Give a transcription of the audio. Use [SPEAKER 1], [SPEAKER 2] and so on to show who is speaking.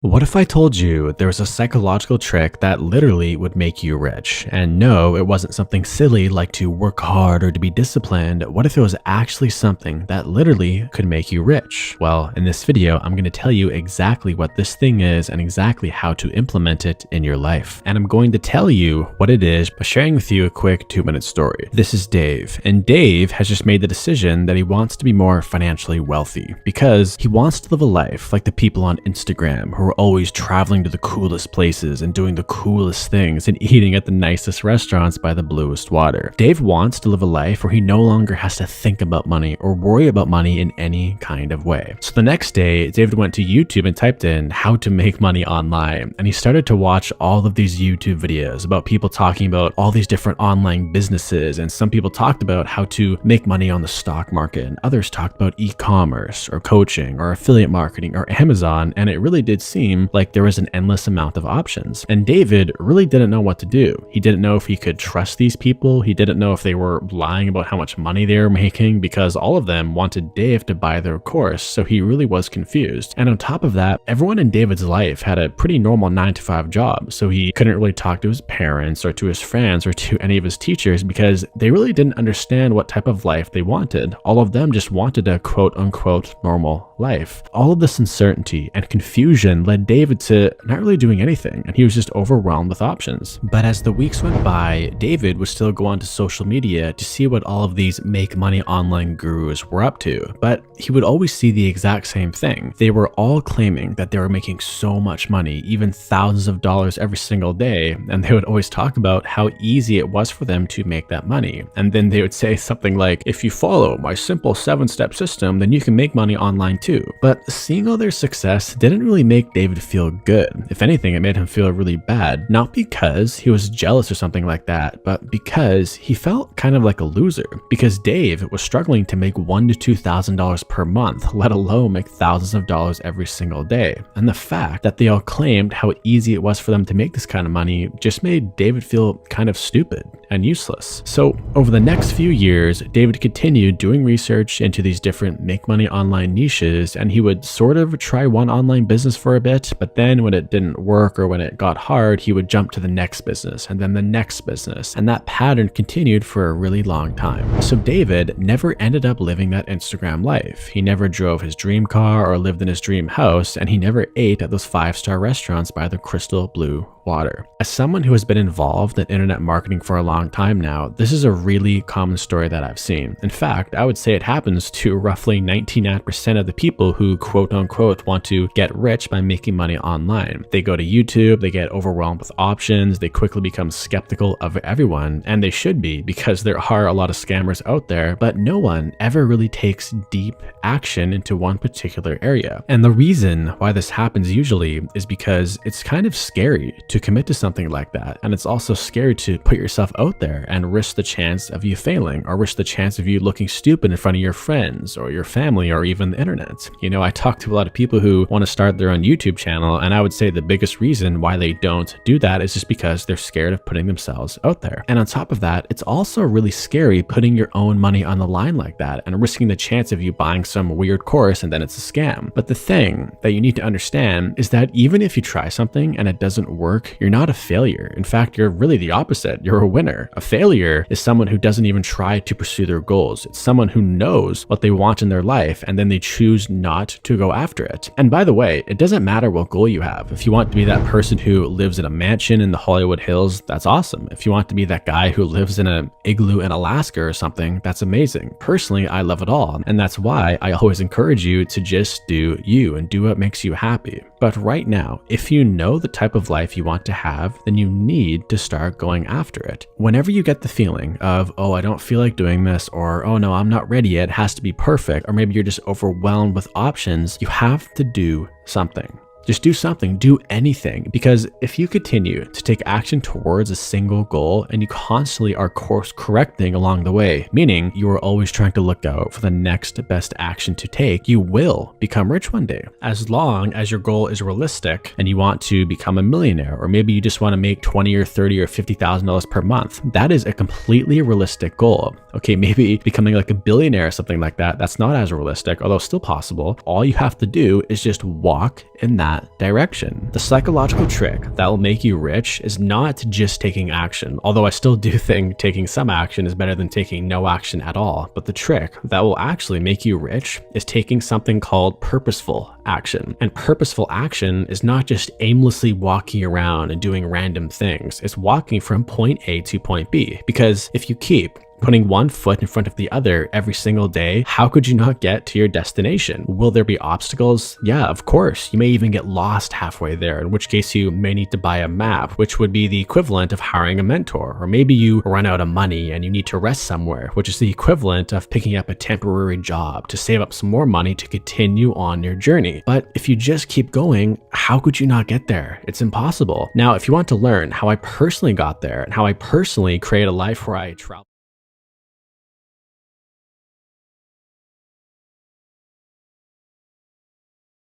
[SPEAKER 1] What if I told you there was a psychological trick that literally would make you rich? And no, it wasn't something silly like to work hard or to be disciplined. What if it was actually something that literally could make you rich? Well, in this video, I'm going to tell you exactly what this thing is and exactly how to implement it in your life. And I'm going to tell you what it is by sharing with you a quick 2-minute story. This is Dave, and Dave has just made the decision that he wants to be more financially wealthy because he wants to live a life like the people on Instagram who are always traveling to the coolest places and doing the coolest things and eating at the nicest restaurants by the bluest water. Dave wants to live a life where he no longer has to think about money or worry about money in any kind of way. So the next day, David went to YouTube and typed in how to make money online, and he started to watch all of these YouTube videos about people talking about all these different online businesses, and some people talked about how to make money on the stock market, and others talked about e-commerce or coaching or affiliate marketing or Amazon, and it really did seem like there was an endless amount of options. And David really didn't know what to do. He didn't know if he could trust these people. He didn't know if they were lying about how much money they were making because all of them wanted Dave to buy their course. So he really was confused. And on top of that, everyone in David's life had a pretty normal 9-to-5 job. So he couldn't really talk to his parents or to his friends or to any of his teachers because they really didn't understand what type of life they wanted. All of them just wanted a quote unquote normal life. All of this uncertainty and confusion led David to not really doing anything, and he was just overwhelmed with options. But as the weeks went by, David would still go onto social media to see what all of these make money online gurus were up to, but he would always see the exact same thing. They were all claiming that they were making so much money, even thousands of dollars every single day, and they would always talk about how easy it was for them to make that money. And then they would say something like, if you follow my simple 7-step system, then you can make money online too. But seeing all their success didn't really make David feel good. If anything, it made him feel really bad, not because he was jealous or something like that, but because he felt kind of like a loser, because Dave was struggling to make $1,000 to $2,000 per month, let alone make thousands of dollars every single day. And the fact that they all claimed how easy it was for them to make this kind of money just made David feel kind of stupid and useless. So over the next few years, David continued doing research into these different make money online niches, and he would sort of try one online business for a bit, but then when it didn't work or when it got hard, he would jump to the next business and then the next business. And that pattern continued for a really long time. So David never ended up living that Instagram life. He never drove his dream car or lived in his dream house, and he never ate at those 5-star restaurants by the crystal blue water. As someone who has been involved in internet marketing for a long time now, this is a really common story that I've seen. In fact, I would say it happens to roughly 99% of the people who quote unquote want to get rich by making money online. They go to YouTube, they get overwhelmed with options, they quickly become skeptical of everyone, and they should be because there are a lot of scammers out there, but no one ever really takes deep action into one particular area. And the reason why this happens usually is because it's kind of scary to commit to something like that, and it's also scary to put yourself out there and risk the chance of you failing or risk the chance of you looking stupid in front of your friends or your family or even the internet. You know, I talk to a lot of people who want to start their own YouTube channel, and I would say the biggest reason why they don't do that is just because they're scared of putting themselves out there. And on top of that, it's also really scary putting your own money on the line like that and risking the chance of you buying some weird course and then it's a scam. But the thing that you need to understand is that even if you try something and it doesn't work, you're not a failure. In fact, you're really the opposite. You're a winner. A failure is someone who doesn't even try to pursue their goals. It's someone who knows what they want in their life and then they choose not to go after it. And by the way, it doesn't matter what goal you have. If you want to be that person who lives in a mansion in the Hollywood Hills, that's awesome. If you want to be that guy who lives in an igloo in Alaska or something, that's amazing. Personally, I love it all. And that's why I always encourage you to just do you and do what makes you happy. But right now, if you know the type of life you want to have, then you need to start going after it. Whenever you get the feeling of, oh, I don't feel like doing this, or oh no, I'm not ready yet, it has to be perfect, or maybe you're just overwhelmed with options, you have to do something. Just do something, do anything, because if you continue to take action towards a single goal and you constantly are course correcting along the way, meaning you are always trying to look out for the next best action to take, you will become rich one day. As long as your goal is realistic and you want to become a millionaire, or maybe you just want to make $20 or $30 or $50,000 per month, that is a completely realistic goal. Okay, maybe becoming like a billionaire or something like that, that's not as realistic, although still possible. All you have to do is just walk in that that direction. The psychological trick that will make you rich is not just taking action, although I still do think taking some action is better than taking no action at all. But the trick that will actually make you rich is taking something called purposeful action. And purposeful action is not just aimlessly walking around and doing random things. It's walking from point A to point B. Because if you keep putting one foot in front of the other every single day, how could you not get to your destination? Will there be obstacles? Yeah, of course. You may even get lost halfway there, in which case you may need to buy a map, which would be the equivalent of hiring a mentor. Or maybe you run out of money and you need to rest somewhere, which is the equivalent of picking up a temporary job to save up some more money to continue on your journey. But if you just keep going, how could you not get there? It's impossible. Now, if you want to learn how I personally got there and how I personally create a life where I travel